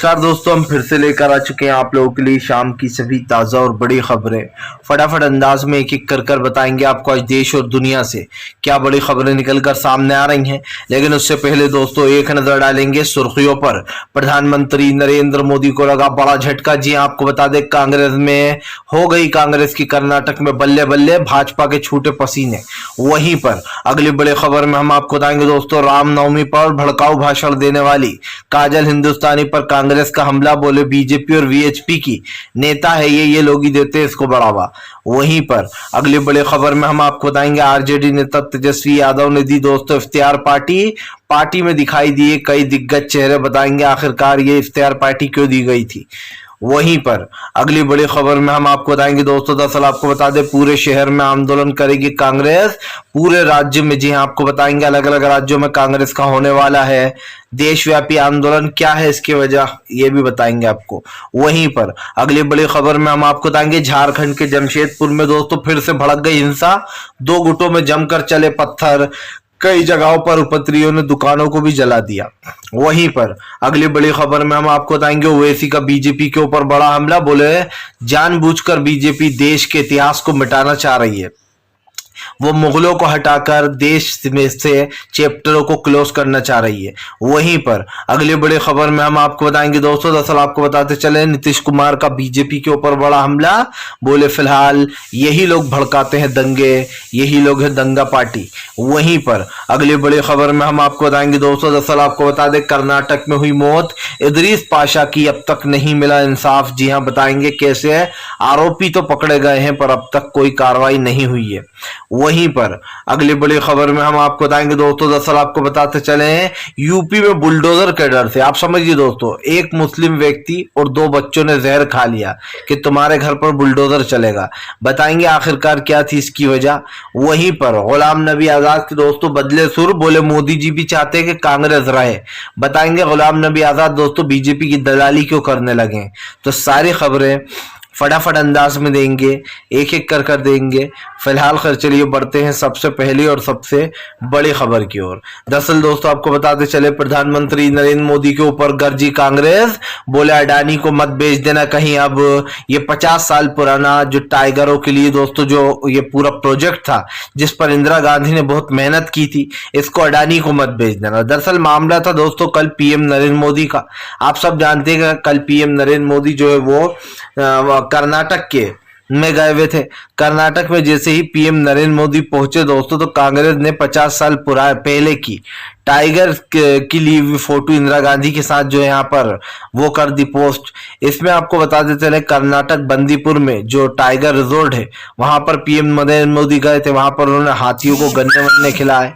नमस्कार दोस्तों, हम फिर से लेकर आ चुके हैं आप लोगों के लिए शाम की सभी ताज़ा और बड़ी खबरें। फटाफट अंदाज में एक एक कर बताएंगे आपको आज देश और दुनिया से क्या बड़ी खबरें निकलकर सामने आ रही हैं। लेकिन उससे पहले दोस्तों एक नजर डालेंगे सुर्खियों पर। प्रधानमंत्री नरेंद्र मोदी को लगा बड़ा झटका। जी हाँ, आपको बता दें कांग्रेस में हो गई कांग्रेस की कर्नाटक में बल्ले बल्ले, भाजपा के छूटे पसीने। वहीं पर अगली बड़ी खबर में हम आपको बताएंगे दोस्तों, रामनवमी पर भड़काऊ भाषण देने वाली काजल हिंदुस्तानी पर कांग्रेस का हमला। बोले बीजेपी और वीएचपी की नेता है ये लोग ही देते हैं इसको बढ़ावा। वहीं पर अगली बड़ी खबर में हम आपको बताएंगे आरजेडी नेता तेजस्वी यादव ने दी दोस्तों इफ्तियार पार्टी में दिखाई दिए कई दिग्गज चेहरे। बताएंगे आखिरकार ये इफ्तियार पार्टी क्यों दी गई थी। वहीं पर अगली बड़ी खबर में हम आपको बताएंगे दोस्तों, दरअसल आपको बता दें पूरे शहर में आंदोलन करेगी कांग्रेस, पूरे राज्य में। जी हाँ, आपको बताएंगे अलग अलग राज्यों में कांग्रेस का होने वाला है देशव्यापी आंदोलन। क्या है इसकी वजह ये भी बताएंगे आपको। वहीं पर अगली बड़ी खबर में हम आपको बताएंगे झारखंड के जमशेदपुर में दोस्तों फिर से भड़क गई हिंसा। दो गुटों में जमकर चले पत्थर, कई जगहों पर उपद्रवियों ने दुकानों को भी जला दिया। वहीं पर अगली बड़ी खबर में हम आपको बताएंगे ओवैसी का बीजेपी के ऊपर बड़ा हमला। बोले जानबूझकर बीजेपी देश के इतिहास को मिटाना चाह रही है, वो मुगलों को हटाकर देश में से चैप्टरों को क्लोज करना चाह रही है। वहीं पर अगली बड़ी खबर में हम आपको बताएंगे दोस्तों, दरअसल आपको बताते चले नीतीश कुमार का बीजेपी के ऊपर बड़ा हमला। बोले फिलहाल यही लोग भड़काते हैं दंगे, यही लोग है दंगा पार्टी। वहीं पर अगली बड़ी खबर में हम आपको बताएंगे दोस्तों, दरअसल आपको बता दें कर्नाटक में हुई मौत इदरीस पाशा की, अब तक नहीं मिला इंसाफ। जी हाँ, बताएंगे कैसे है। आरोपी तो पकड़े गए हैं पर अब तक कोई कार्रवाई नहीं हुई है। वहीं पर अगली बड़ी खबर में हम आपको बताएंगे दोस्तों, दरअसल आपको बताते चले हैं यूपी में बुलडोजर के डर से, आप समझिए दोस्तों, एक मुस्लिम व्यक्ति और दो बच्चों ने जहर खा लिया कि तुम्हारे घर पर बुलडोजर चलेगा। बताएंगे आखिरकार क्या थी इसकी वजह। वहीं पर गुलाम नबी आजाद के दोस्तों बदले सुर। बोले मोदी जी भी चाहते हैं कि कांग्रेस रहे। बताएंगे गुलाम नबी आजाद दोस्तों बीजेपी की दलाली क्यों करने लगे। तो सारी खबरें फटाफट अंदाज में देंगे, एक एक कर देंगे। फिलहाल खैर चलिए बढ़ते हैं सबसे पहली और सबसे बड़ी खबर की ओर। दरअसल दोस्तों आपको बताते चले प्रधानमंत्री नरेंद्र मोदी के ऊपर गरजी कांग्रेस। बोले अडानी को मत बेच देना कहीं। अब ये 50 साल पुराना जो टाइगरों के लिए दोस्तों जो ये पूरा प्रोजेक्ट था जिस पर इंदिरा गांधी ने बहुत मेहनत की थी, इसको अडानी को मत बेच देना। दरअसल मामला था दोस्तों कल पीएम नरेंद्र मोदी का। आप सब जानते हैं कल पीएम नरेंद्र मोदी जो है वो कर्नाटक के में गए हुए थे। कर्नाटक में जैसे ही पीएम नरेंद्र मोदी पहुंचे दोस्तों, तो कांग्रेस ने 50 साल पहले की टाइगर की ली हुई फोटो इंदिरा गांधी के साथ जो है यहाँ पर वो कर दी पोस्ट। इसमें आपको बता देते हैं कर्नाटक बंदीपुर में जो टाइगर रिजोर्ट है वहां पर पीएम नरेंद्र मोदी गए थे। वहां पर उन्होंने हाथियों को गन्ने वन्ने खिलाए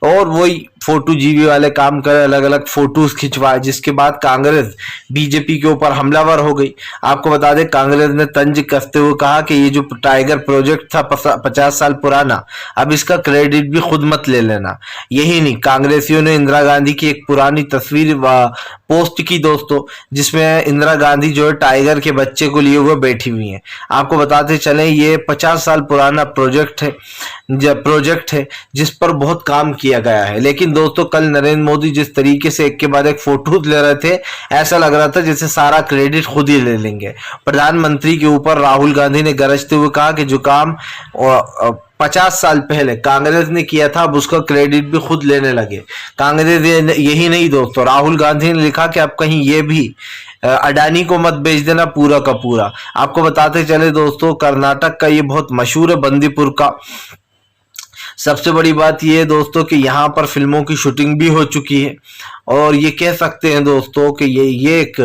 और वही फोटो जीबी वाले काम करे, अलग अलग फोटोज खिंचवाए। जिसके बाद कांग्रेस बीजेपी के ऊपर हमलावर हो गई। आपको बता दें कांग्रेस ने तंज कसते हुए कहा कि ये जो टाइगर प्रोजेक्ट था 50 साल पुराना, अब इसका क्रेडिट भी खुद मत ले लेना। यही नहीं, कांग्रेसियों ने इंदिरा गांधी की एक पुरानी तस्वीर पोस्ट की दोस्तों, जिसमें इंदिरा गांधी जो है टाइगर के बच्चे को लिए हुए बैठी हुई हैं। आपको बताते चलें ये 50 साल पुराना प्रोजेक्ट है जिस पर बहुत काम किया गया है। लेकिन दोस्तों कल नरेंद्र मोदी जिस तरीके से एक के बाद एक फोटोज ले रहे थे, ऐसा लग रहा था जैसे सारा क्रेडिट खुद ही ले लेंगे। प्रधानमंत्री के ऊपर राहुल गांधी ने गरजते हुए कहा कि जो काम 50 साल पहले कांग्रेस ने किया था अब उसका क्रेडिट भी खुद लेने लगे कांग्रेस। यही नहीं दोस्तों, राहुल गांधी ने लिखा कि अब कहीं ये भी अडानी को मत बेच देना पूरा का पूरा। आपको बताते चले दोस्तों कर्नाटक का ये बहुत मशहूर है बंदीपुर का। सबसे बड़ी बात यह है दोस्तों कि यहाँ पर फिल्मों की शूटिंग भी हो चुकी है और ये कह सकते हैं दोस्तों कि ये एक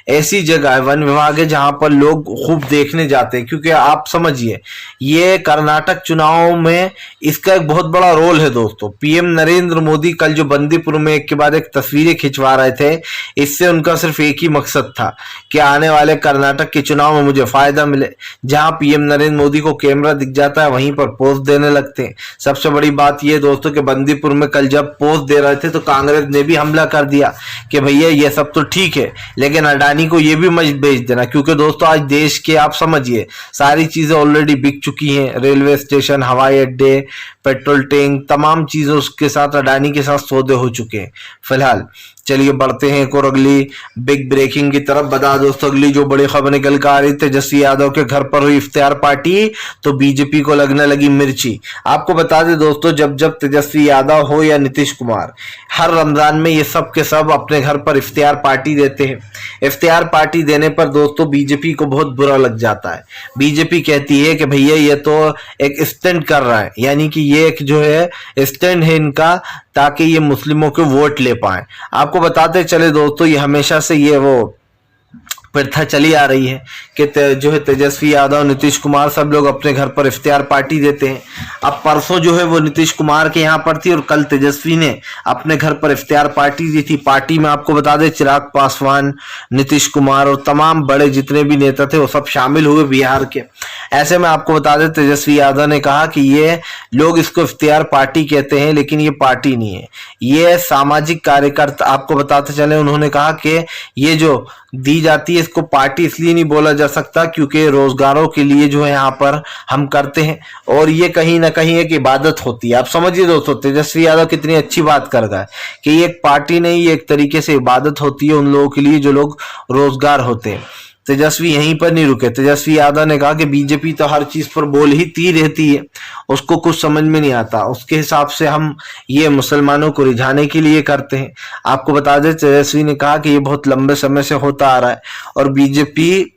ऐसी जगह है, वन विभाग है, जहाँ पर लोग खूब देखने जाते हैं। क्योंकि आप समझिए ये कर्नाटक चुनाव में इसका एक बहुत बड़ा रोल है दोस्तों। पीएम नरेंद्र मोदी कल जो बंदीपुर में एक के बाद एक तस्वीरें खिंचवा रहे थे, इससे उनका सिर्फ एक ही मकसद था कि आने वाले कर्नाटक के चुनाव में मुझे फायदा मिले। जहाँ पीएम नरेंद्र मोदी को कैमरा दिख जाता है वहीं पर पोस्ट देने लगते हैं। सबसे बड़ी बात यह दोस्तों कि बंदीपुर में कल जब पोस्ट दे रहे थे तो कांग्रेस ने भी हमला कर दिया कि भैया ये सब तो ठीक है लेकिन अडानी को ये भी मत बेच देना। क्योंकि दोस्तों आज देश के आप समझिए सारी चीजें ऑलरेडी बिक चुकी हैं, रेलवे स्टेशन, हवाई अड्डे, पेट्रोल टैंक, तमाम चीजों के साथ अडानी के साथ सौदे हो चुके हैं। फिलहाल चलिए बढ़ते हैं एक और अगली बिग ब्रेकिंग की तरफ। बता दोस्तों अगली जो बड़ी खबर निकल कर आ रही, तेजस्वी यादव के घर पर हुई इफ्तियार पार्टी तो बीजेपी को लगने लगी मिर्ची। आपको बता दें दोस्तों, जब जब तेजस्वी यादव हो या नीतीश कुमार, हर रमजान में ये सब के सब अपने घर पर इफ्तियार पार्टी देते हैं। इफ्तियार पार्टी देने पर दोस्तों बीजेपी को बहुत बुरा लग जाता है। बीजेपी कहती है कि भैया ये तो एक स्टंट कर रहा है, यानी कि ये एक जो है स्टैंड है इनका, ताकि ये मुस्लिमों के वोट ले पाए। आपको बताते चले दोस्तों, ये हमेशा से ये वो प्रथा चली आ रही है कि जो है तेजस्वी यादव, नीतीश कुमार सब लोग अपने घर पर इफ्तियार पार्टी देते हैं। अब परसों जो है वो नीतीश कुमार के यहाँ पर थी और कल तेजस्वी ने अपने घर पर इफ्तियार पार्टी दी थी। पार्टी में आपको बता दें चिराग पासवान, नीतीश कुमार और तमाम बड़े जितने भी नेता थे वो सब शामिल हुए बिहार के। ऐसे में आपको बता दें तेजस्वी यादव ने कहा कि ये लोग इसको इफ्तियार पार्टी कहते हैं, लेकिन ये पार्टी नहीं है, ये सामाजिक कार्यकर्ता। आपको बताते चले उन्होंने कहा कि ये जो दी जाती है इसको पार्टी इसलिए नहीं बोला जा सकता क्योंकि रोजगारों के लिए जो है यहाँ पर हम करते हैं और ये कहीं ना कहीं एक इबादत होती है। आप समझिए दोस्तों तेजस्वी यादव कितनी अच्छी बात कर रहा है कि ये एक पार्टी नहीं, ये एक तरीके से इबादत होती है उन लोगों के लिए जो लोग रोजगार होते हैं। तेजस्वी यहीं पर नहीं रुके। तेजस्वी यादव ने कहा कि बीजेपी तो हर चीज पर बोल ही ती रहती है, उसको कुछ समझ में नहीं आता, उसके हिसाब से हम ये मुसलमानों को रिझाने के लिए करते हैं। आपको बता दें तेजस्वी ने कहा कि ये बहुत लंबे समय से होता आ रहा है और बीजेपी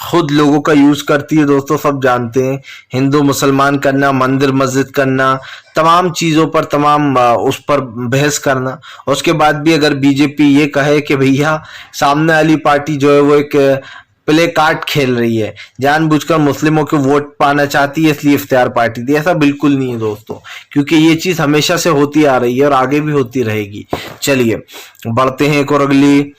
खुद लोगों का यूज करती है दोस्तों, सब जानते हैं। हिंदू मुसलमान करना, मंदिर मस्जिद करना, तमाम चीजों पर तमाम उस पर बहस करना। उसके बाद भी अगर बीजेपी ये कहे कि भैया सामने वाली पार्टी जो है वो एक प्ले कार्ड खेल रही है, जानबूझकर मुस्लिमों के वोट पाना चाहती है इसलिए इफ्तियार पार्टी दी, ऐसा बिल्कुल नहीं है दोस्तों, क्योंकि ये चीज हमेशा से होती आ रही है और आगे भी होती रहेगी। चलिए बढ़ते हैं एक और अगली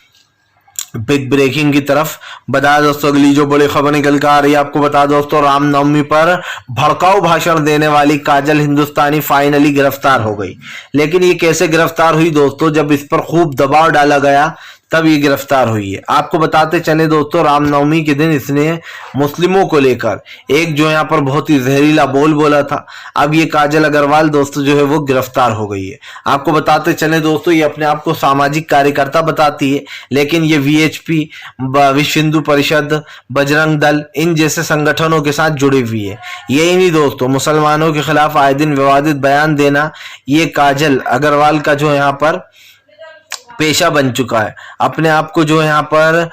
बिग ब्रेकिंग की तरफ। बता दोस्तों अगली जो बड़ी खबर निकल कर आ रही है, आपको बता दोस्तों रामनवमी पर भड़काऊ भाषण देने वाली काजल हिंदुस्तानी फाइनली गिरफ्तार हो गई। लेकिन ये कैसे गिरफ्तार हुई दोस्तों, जब इस पर खूब दबाव डाला गया तब ये गिरफ्तार हुई है। आपको बताते चले दोस्तों रामनवमी के दिन इसने मुस्लिमों को लेकर एक जो यहाँ पर बहुत ही जहरीला बोल बोला था। अब ये काजल अग्रवाल दोस्तों जो है वो गिरफ्तार हो गई है। आपको बताते चले दोस्तों ये अपने आप को सामाजिक कार्यकर्ता बताती है, लेकिन ये वीएचपी, विश्व हिंदू परिषद, बजरंग दल, इन जैसे संगठनों के साथ जुड़ी हुई है। यही नहीं दोस्तों, मुसलमानों के खिलाफ आए दिन विवादित बयान देना ये काजल अग्रवाल का जो यहाँ पर पेशा बन चुका है। अपने आप को जो यहाँ पर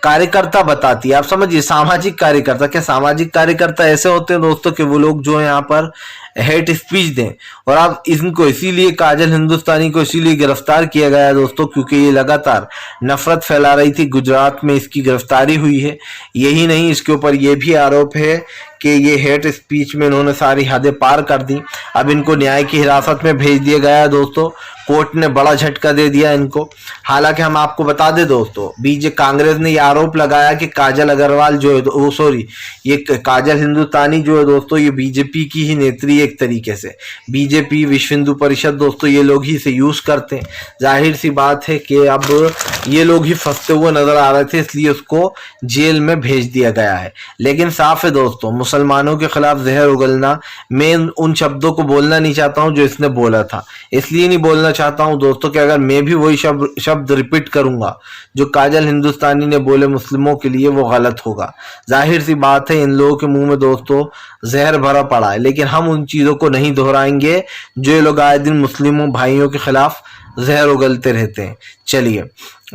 कार्यकर्ता बताती है। आप समझिए सामाजिक कार्यकर्ता। क्या सामाजिक कार्यकर्ता ऐसे होते हैं दोस्तों कि वो लोग जो यहाँ पर हेट स्पीच दें, और अब इनको इसीलिए काजल हिंदुस्तानी को इसीलिए गिरफ्तार किया गया है दोस्तों क्योंकि ये लगातार नफरत फैला रही थी। गुजरात में इसकी गिरफ्तारी हुई है। यही नहीं, इसके ऊपर ये भी आरोप है कि ये हेट स्पीच में इन्होंने सारी हदें पार कर दी। अब इनको न्याय की हिरासत में भेज दिया गया है दोस्तों। कोर्ट ने बड़ा झटका दे दिया इनको। हालांकि हम आपको बता दें दोस्तों, कांग्रेस ने ये आरोप लगाया कि काजल अग्रवाल जो है ये काजल हिंदुस्तानी जो है दोस्तों ये बीजेपी की ही नेत्री एक तरीके से। बीजेपी, विश्व हिंदू परिषद दोस्तों ये लोग ही इसे यूज करते हैं। जाहिर सी बात है कि अब ये लोग ही फंसते हुए नजर आ रहे थे, इसलिए उसको जेल में भेज दिया गया है। लेकिन साफ है दोस्तों, मुसलमानों के खिलाफ जहर उगलना, मैं उन शब्दों को बोलना नहीं चाहता हूं जो इसने बोला था। इसलिए नहीं बोलना चाहता हूं दोस्तों कि अगर मैं भी वही शब्द रिपीट करूंगा जो काजल हिंदुस्तानी ने बोले मुस्लिमों के लिए, वो गलत होगा। जाहिर सी बात है इन लोगों के मुंह में दोस्तों जहर भरा पड़ा है, लेकिन हम उन चीजों को नहीं दोहराएंगे जो ये लोग आए दिन मुस्लिमों भाइयों के खिलाफ जहर उगलते रहते हैं। चलिए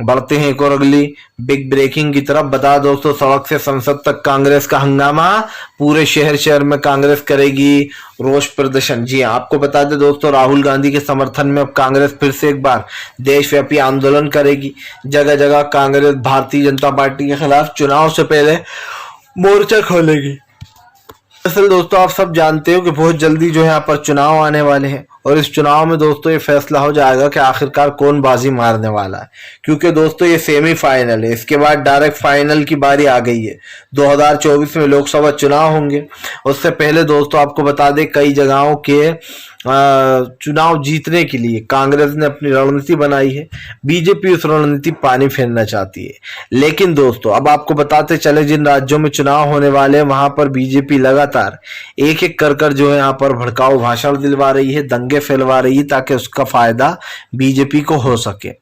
बढ़ते हैं एक और अगली बिग ब्रेकिंग की तरफ। बता दोस्तों सड़क से संसद तक कांग्रेस का हंगामा, पूरे शहर में कांग्रेस करेगी रोष प्रदर्शन। जी हाँ, आपको बता दें दोस्तों राहुल गांधी के समर्थन में अब कांग्रेस फिर से एक बार देशव्यापी आंदोलन करेगी। जगह जगह कांग्रेस भारतीय जनता पार्टी के खिलाफ चुनाव से पहले मोर्चा खोलेगी। दरअसल दोस्तों आप सब जानते हो कि बहुत जल्दी जो है यहाँ पर चुनाव आने वाले हैं और इस चुनाव में दोस्तों ये फैसला हो जाएगा कि आखिरकार कौन बाजी मारने वाला है, क्योंकि दोस्तों ये सेमीफाइनल है। इसके बाद डायरेक्ट फाइनल की बारी आ गई है। 2024 में लोकसभा चुनाव होंगे। उससे पहले दोस्तों आपको बता दें कई जगहों के चुनाव जीतने के लिए कांग्रेस ने अपनी रणनीति बनाई है। बीजेपी उस रणनीति पानी फेरना चाहती है। लेकिन दोस्तों अब आपको बताते चले जिन राज्यों में चुनाव होने वाले हैं वहां पर बीजेपी लगातार एक एक कर जो है यहाँ पर भड़काऊ भाषण दिलवा रही है, दंगे आगे फैलवा रही है ताकि उसका फायदा बीजेपी को हो सके।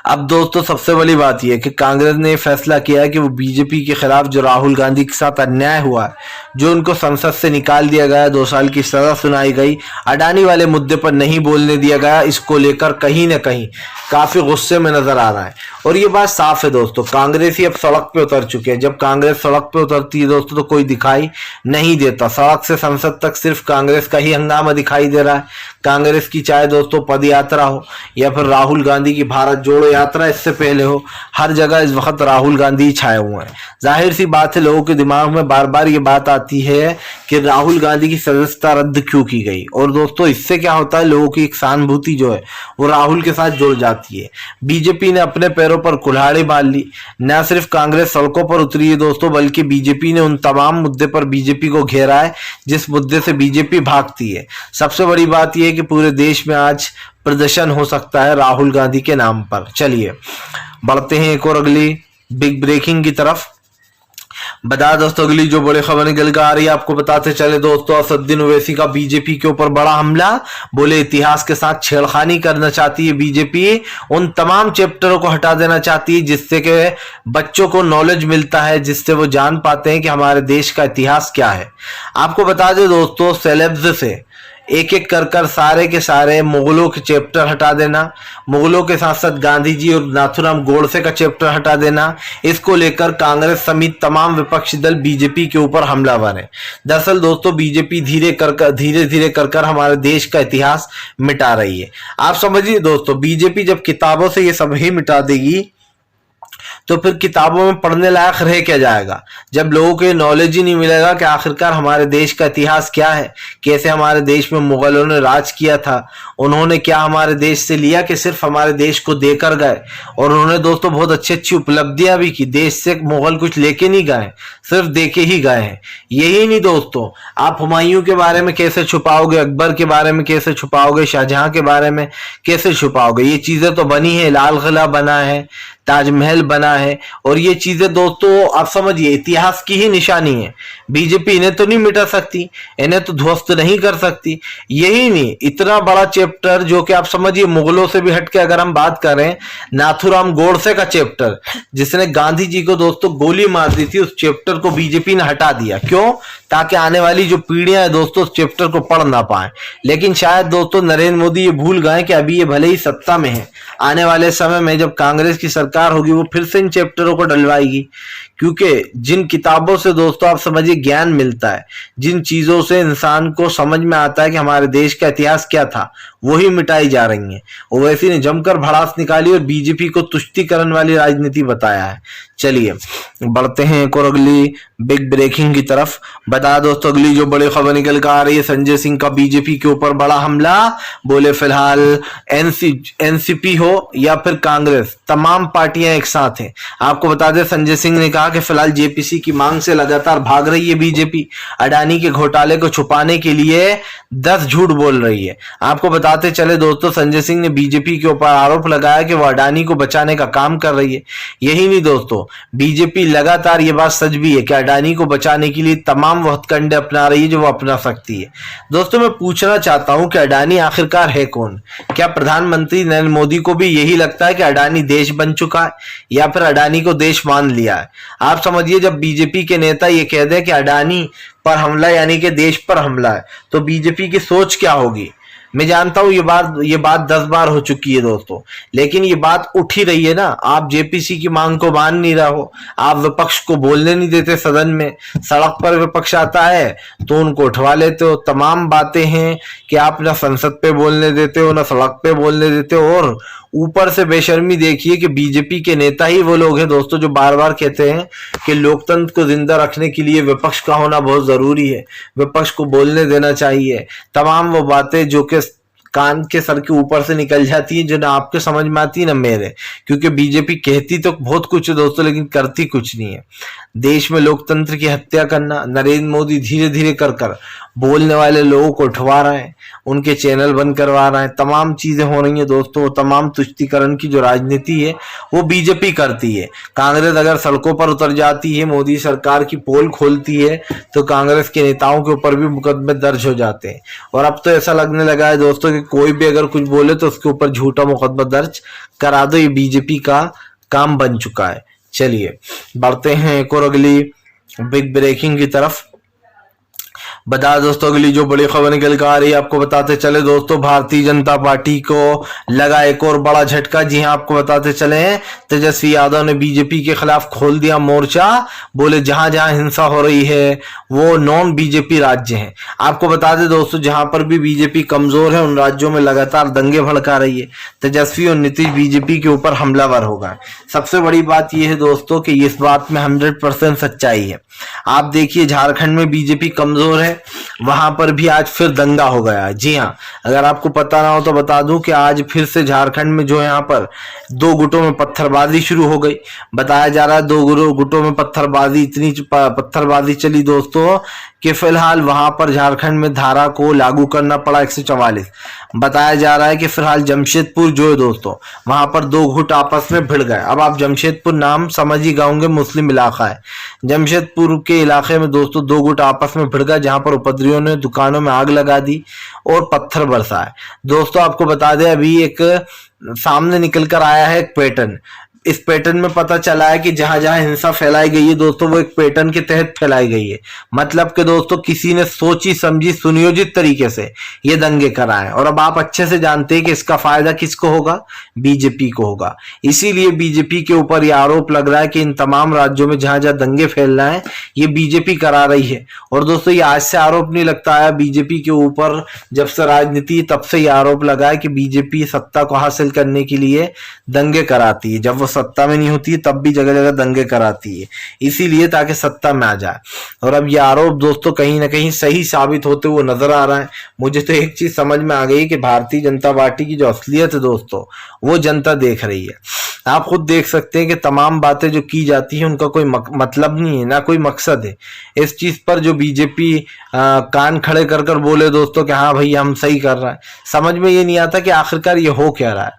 अब दोस्तों सबसे बड़ी बात यह है कि कांग्रेस ने फैसला किया है कि वो बीजेपी के खिलाफ जो राहुल गांधी के साथ अन्याय हुआ है, जो उनको संसद से निकाल दिया गया, 2 साल की सजा सुनाई गई, अडानी वाले मुद्दे पर नहीं बोलने दिया गया, इसको लेकर कहीं ना कहीं काफी गुस्से में नजर आ रहा है। और ये बात साफ है दोस्तों, कांग्रेस ही अब सड़क पे उतर चुके हैं। जब कांग्रेस सड़क पे उतरती है दोस्तों तो कोई दिखाई नहीं देता, सड़क से संसद तक सिर्फ कांग्रेस का ही हंगामा दिखाई दे रहा है। कांग्रेस की चाहे दोस्तों पद यात्रा हो या फिर राहुल गांधी की भारत जोड़ो यात्रा इससे पहले हो, हर जगह इस वक्त राहुल गांधी ही छाए हुए हैं। जाहिर सी बात है, लोगों के दिमाग में बार बार ये बात आती है कि राहुल गांधी की सदस्यता रद्द क्यों की गई। और दोस्तों इससे क्या होता है, लोगों की एक सहानुभूति जो है वो राहुल के साथ जुड़ जाती है। बीजेपी ने अपने पैरों पर कुल्हाड़ी बांध ली। न सिर्फ कांग्रेस सड़कों पर उतरी है दोस्तों, बल्कि बीजेपी ने उन तमाम मुद्दे पर बीजेपी को घेरा है जिस मुद्दे से बीजेपी भागती है। सबसे बड़ी बात यह है कि पूरे देश में आज प्रदर्शन हो सकता है राहुल गांधी के नाम पर। चलिए बढ़ते हैं एक और अगली बिग ब्रेकिंग की तरफ। बता दोस्तों अगली जो बड़ी खबर निकल कर आ रही है, आपको बताते चले दोस्तों, असदुद्दीन ओवैसी का बीजेपी के ऊपर बड़ा हमला। बोले इतिहास के साथ छेड़खानी करना चाहती है बीजेपी, उन तमाम चैप्टरों को हटा देना चाहती है जिससे कि बच्चों को नॉलेज मिलता है, जिससे वो जान पाते हैं कि हमारे देश का इतिहास क्या है। आपको बता दें दोस्तों, सिलेबस से एक एक कर सारे के सारे मुगलों के चैप्टर हटा देना, मुगलों के साथ साथ गांधी जी और नाथूराम गोडसे का चैप्टर हटा देना, इसको लेकर कांग्रेस समेत तमाम विपक्षी दल बीजेपी के ऊपर हमलावर है। दरअसल दोस्तों बीजेपी धीरे धीरे कर हमारे देश का इतिहास मिटा रही है। आप समझिए दोस्तों, बीजेपी जब किताबों से ये सब ही मिटा देगी तो फिर किताबों में पढ़ने लायक रह क्या जाएगा, जब लोगों को नॉलेज ही नहीं मिलेगा कि आखिरकार हमारे देश का इतिहास क्या है, कैसे हमारे देश में मुगलों ने राज किया था, उन्होंने क्या हमारे देश से लिया कि सिर्फ हमारे देश को देकर गए। और उन्होंने दोस्तों बहुत अच्छी अच्छी उपलब्धियां भी की, देश से मुगल कुछ लेके नहीं गए, सिर्फ देके ही गए हैं। यही नहीं दोस्तों, आप हुमायूं के बारे में कैसे छुपाओगे, अकबर के बारे में कैसे छुपाओगे, शाहजहां के बारे में कैसे छुपाओगे। ये चीजें तो बनी है, लाल किला बना है, ताजमहल बना है, और ये चीजें दोस्तों आप समझिए इतिहास की ही निशानी है। बीजेपी इन्हें तो नहीं मिटा सकती, इन्हें तो ध्वस्त नहीं कर सकती। यही नहीं, इतना बड़ा चैप्टर जो कि आप समझिए मुगलों से भी हटके अगर हम बात करें, नाथूराम गोडसे का चैप्टर जिसने गांधी जी को दोस्तों गोली मार दी थी, उस चैप्टर को बीजेपी ने हटा दिया। क्यों? ताकि आने वाली जो पीढ़ियां है दोस्तों उस चैप्टर को पढ़ ना पाए। लेकिन शायद दोस्तों नरेंद्र मोदी ये भूल गए कि अभी ये भले ही सत्ता में है, आने वाले समय में जब कांग्रेस की सरकार होगी वो फिर से इन चैप्टरों को डलवाएगी। क्योंकि जिन किताबों से दोस्तों आप समझिए ज्ञान मिलता है, जिन चीजों से इंसान को समझ में आता है कि हमारे देश का इतिहास क्या था, वही मिटाई जा रही है। ओवैसी ने जमकर भड़ास निकाली और बीजेपी को तुष्टीकरण वाली राजनीति बताया है। चलिए बढ़ते हैं एक और अगली बिग ब्रेकिंग की तरफ। बता दोस्तों अगली जो बड़ी खबर निकल कर आ रही है, संजय सिंह का बीजेपी के ऊपर बड़ा हमला। बोले फिलहाल एनसीपी हो या फिर कांग्रेस, तमाम पार्टियां एक साथ हैं। आपको बता दें संजय सिंह ने कहा कि फिलहाल जेपीसी की मांग से लगातार भाग रही है बीजेपी, अडानी के घोटाले को छुपाने के लिए 10 झूठ बोल रही है। आपको बताते चले दोस्तों, संजय सिंह ने बीजेपी के ऊपर आरोप लगाया कि वो अडानी को बचाने का काम कर रही है। यही नहीं दोस्तों, बीजेपी लगातार ये बात सच भी है कि अडानी को बचाने के लिए तमाम वो हथकंडे अपना रही है जो वो अपना सकती है। दोस्तों मैं पूछना चाहता हूं कि अडानी आखिरकार है कौन? क्या प्रधानमंत्री नरेंद्र मोदी को भी यही लगता है कि अडानी देश बन चुका है, या फिर अडानी को देश मान लिया है? आप समझिए, जब बीजेपी के नेता ये कह दे कि अडानी पर हमला यानी कि देश पर हमला है, तो बीजेपी की सोच क्या होगी? मैं जानता हूं ये बात 10 बार हो चुकी है दोस्तों, लेकिन ये बात उठ ही रही है ना। आप जेपीसी की मांग को मान नहीं रहे हो, आप विपक्ष को बोलने नहीं देते सदन में, सड़क पर विपक्ष आता है तो उनको उठवा लेते हो। तमाम बातें हैं कि आप ना संसद पे बोलने देते हो, ना सड़क पे बोलने देते हो, और ऊपर से बेशर्मी देखिए कि बीजेपी के नेता ही वो लोग हैं दोस्तों जो बार बार कहते हैं कि लोकतंत्र को जिंदा रखने के लिए विपक्ष का होना बहुत जरूरी है, विपक्ष को बोलने देना चाहिए। तमाम वो बातें जो कि कान के सर के ऊपर से निकल जाती है, जो ना आपके समझ में आती है ना मेरे। क्योंकि बीजेपी कहती तो बहुत कुछ है दोस्तों, लेकिन करती कुछ नहीं है। देश में लोकतंत्र की हत्या करना, नरेंद्र मोदी धीरे धीरे कर बोलने वाले लोगों को उठवा रहे हैं, उनके चैनल बंद करवा रहे हैं, तमाम चीजें हो रही हैं दोस्तों। तमाम तुष्टीकरण की जो राजनीति है वो बीजेपी करती है। कांग्रेस अगर सड़कों पर उतर जाती है, मोदी सरकार की पोल खोलती है, तो कांग्रेस के नेताओं के ऊपर भी मुकदमे दर्ज हो जाते हैं। और अब तो ऐसा लगने लगा है दोस्तों कि कोई भी अगर कुछ बोले तो उसके ऊपर झूठा मुकदमा दर्ज करा दो। ये बीजेपी का काम बन चुका है। चलिए बढ़ते हैं एक और अगली बिग ब्रेकिंग की तरफ। बता दोस्तों अगली जो बड़ी खबर निकल कर आ रही है, आपको बताते चले दोस्तों, भारतीय जनता पार्टी को लगा एक और बड़ा झटका। जी हां, आपको बताते चले तेजस्वी यादव ने बीजेपी के खिलाफ खोल दिया मोर्चा। बोले जहां जहां हिंसा हो रही है वो नॉन बीजेपी राज्य हैं। आपको बता दें दोस्तों, जहां पर भी बीजेपी कमजोर है उन राज्यों में लगातार दंगे भड़का रही है। तेजस्वी और नीतीश बीजेपी के ऊपर हमलावर हो गए। सबसे बड़ी बात यह है दोस्तों कि इस बात में 100% सच्चाई है। आप देखिए झारखंड में बीजेपी कमजोर है, वहां पर भी आज फिर दंगा हो गया। जी हाँ, अगर आपको पता ना हो तो बता दूं कि आज फिर से झारखंड में जो यहाँ पर 2 गुटों में पत्थरबाजी शुरू हो गई। बताया जा रहा है 2 गुटों में पत्थरबाजी, इतनी पत्थरबाजी चली दोस्तों कि फिलहाल वहां पर झारखंड में धारा को लागू करना पड़ा 144। बताया जा रहा है कि फिलहाल जमशेदपुर जो है दोस्तों, वहां पर 2 गुट आपस में भिड़ गए। अब आप जमशेदपुर नाम समझ ही गए, मुस्लिम इलाका है। जमशेदपुर के इलाके में दोस्तों 2 गुट आपस में भिड़ गए, जहां पर उपद्रवियों ने दुकानों में आग लगा दी और पत्थर बरसाए। दोस्तों आपको बता दें, अभी एक सामने निकल कर आया है एक पैटर्न। इस पैटर्न में पता चला है कि जहां जहां हिंसा फैलाई गई है दोस्तों, वो एक पैटर्न के तहत फैलाई गई है। मतलब कि दोस्तों किसी ने सोची समझी सुनियोजित तरीके से ये दंगे कराए। और अब आप अच्छे से जानते हैं कि इसका फायदा किसको होगा, बीजेपी को होगा। इसीलिए बीजेपी के ऊपर यह आरोप लग रहा है कि इन तमाम राज्यों में जहां जहां दंगे फैल रहे हैं ये बीजेपी करा रही है। और दोस्तों ये आज से आरोप नहीं लगता है बीजेपी के ऊपर, जब से राजनीति तब से यह आरोप लगा है कि बीजेपी सत्ता को हासिल करने के लिए दंगे कराती है। जब वो सत्ता में नहीं होती है तब भी जगह जगह दंगे कराती है, इसीलिए ताकि सत्ता में आ जाए। और अब ये आरोप दोस्तों कहीं ना कहीं सही साबित होते हुए नजर आ रहा है। मुझे तो एक चीज समझ में आ गई कि भारतीय जनता पार्टी की जो असलियत है दोस्तों वो जनता देख रही है। आप खुद देख सकते हैं कि तमाम बातें जो की जाती हैं उनका कोई मतलब नहीं है, ना कोई मकसद है। इस चीज पर जो बीजेपी कान खड़े कर कर बोले दोस्तों कि हाँ भाई हम सही कर रहे हैं, समझ में ये नहीं आता कि आखिरकार ये हो क्या रहा है।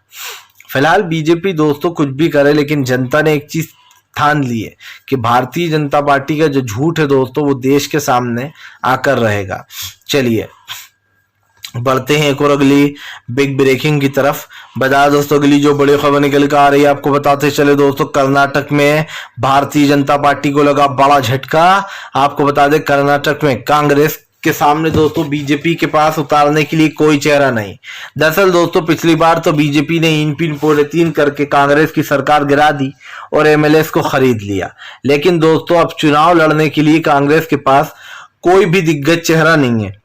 फिलहाल बीजेपी दोस्तों कुछ भी करे, लेकिन जनता ने एक चीज ठान ली है कि भारतीय जनता पार्टी का जो झूठ है दोस्तों वो देश के सामने आकर रहेगा। चलिए बढ़ते हैं एक और अगली बिग ब्रेकिंग की तरफ। बता दोस्तों अगली जो बड़ी खबर निकल कर आ रही है, आपको बताते चले दोस्तों, कर्नाटक में भारतीय जनता पार्टी को लगा बड़ा झटका। आपको बता दें कर्नाटक में कांग्रेस के सामने दोस्तों बीजेपी के पास उतारने के लिए कोई चेहरा नहीं। दरअसल दोस्तों पिछली बार तो बीजेपी ने इन पिन पोरे तीन करके कांग्रेस की सरकार गिरा दी और एमएलएस को खरीद लिया। लेकिन दोस्तों अब चुनाव लड़ने के लिए कांग्रेस के पास कोई भी दिग्गज चेहरा नहीं है।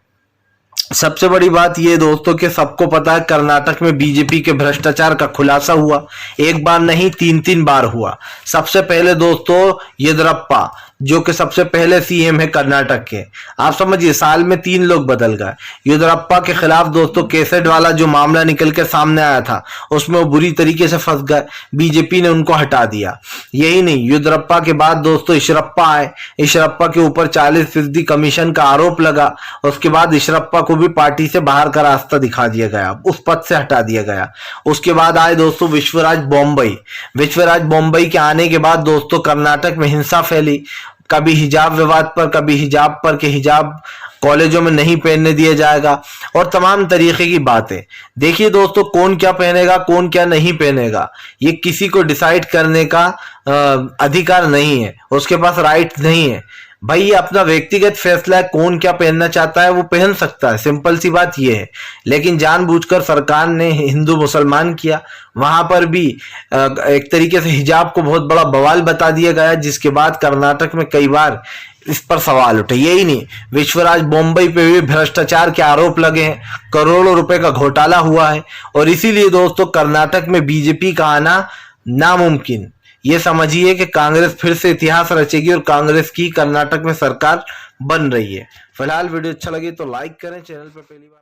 सबसे बड़ी बात यह दोस्तों कि सबको पता है कर्नाटक में बीजेपी के भ्रष्टाचार का खुलासा हुआ, एक बार नहीं 3 बार हुआ। सबसे पहले दोस्तों येदियुरप्पा जो कि सबसे पहले सीएम है कर्नाटक के, आप समझिए साल में 3 लोग बदल गए। येदियुरप्पा के खिलाफ दोस्तों कैसेट वाला जो मामला निकल के सामने आया था उसमें वो बुरी तरीके से फंस गए, बीजेपी ने उनको हटा दिया। यही नहीं, येदियुरप्पा के बाद दोस्तों ईश्वरप्पा आए, ईश्वरप्पा के ऊपर 40% कमीशन का आरोप लगा। उसके बाद ईश्वरप्पा को भी पार्टी से बाहर का रास्ता दिखा दिया गया, उस पद से हटा दिया गया। उसके बाद आए दोस्तों विश्वराज बॉम्बई। विश्वराज बॉम्बई के आने के बाद दोस्तों कर्नाटक में हिंसा फैली, कभी हिजाब विवाद पर, कभी हिजाब पर कि हिजाब कॉलेजों में नहीं पहनने दिया जाएगा और तमाम तरीके की बातें। देखिए दोस्तों कौन क्या पहनेगा कौन क्या नहीं पहनेगा ये किसी को डिसाइड करने का अधिकार नहीं है, उसके पास राइट नहीं है। भाई ये अपना व्यक्तिगत फैसला है, कौन क्या पहनना चाहता है वो पहन सकता है, सिंपल सी बात ये है। लेकिन जानबूझकर सरकार ने हिंदू मुसलमान किया, वहां पर भी एक तरीके से हिजाब को बहुत बड़ा बवाल बता दिया गया, जिसके बाद कर्नाटक में कई बार इस पर सवाल उठे। यही नहीं, विश्वराज बॉम्बई पे भी भ्रष्टाचार के आरोप लगे हैं, करोड़ों रुपए का घोटाला हुआ है और इसीलिए दोस्तों कर्नाटक में बीजेपी का आना नामुमकिन। ये समझिए कि कांग्रेस फिर से इतिहास रचेगी और कांग्रेस की कर्नाटक में सरकार बन रही है। फिलहाल वीडियो अच्छा लगे तो लाइक करें, चैनल पर पहली बार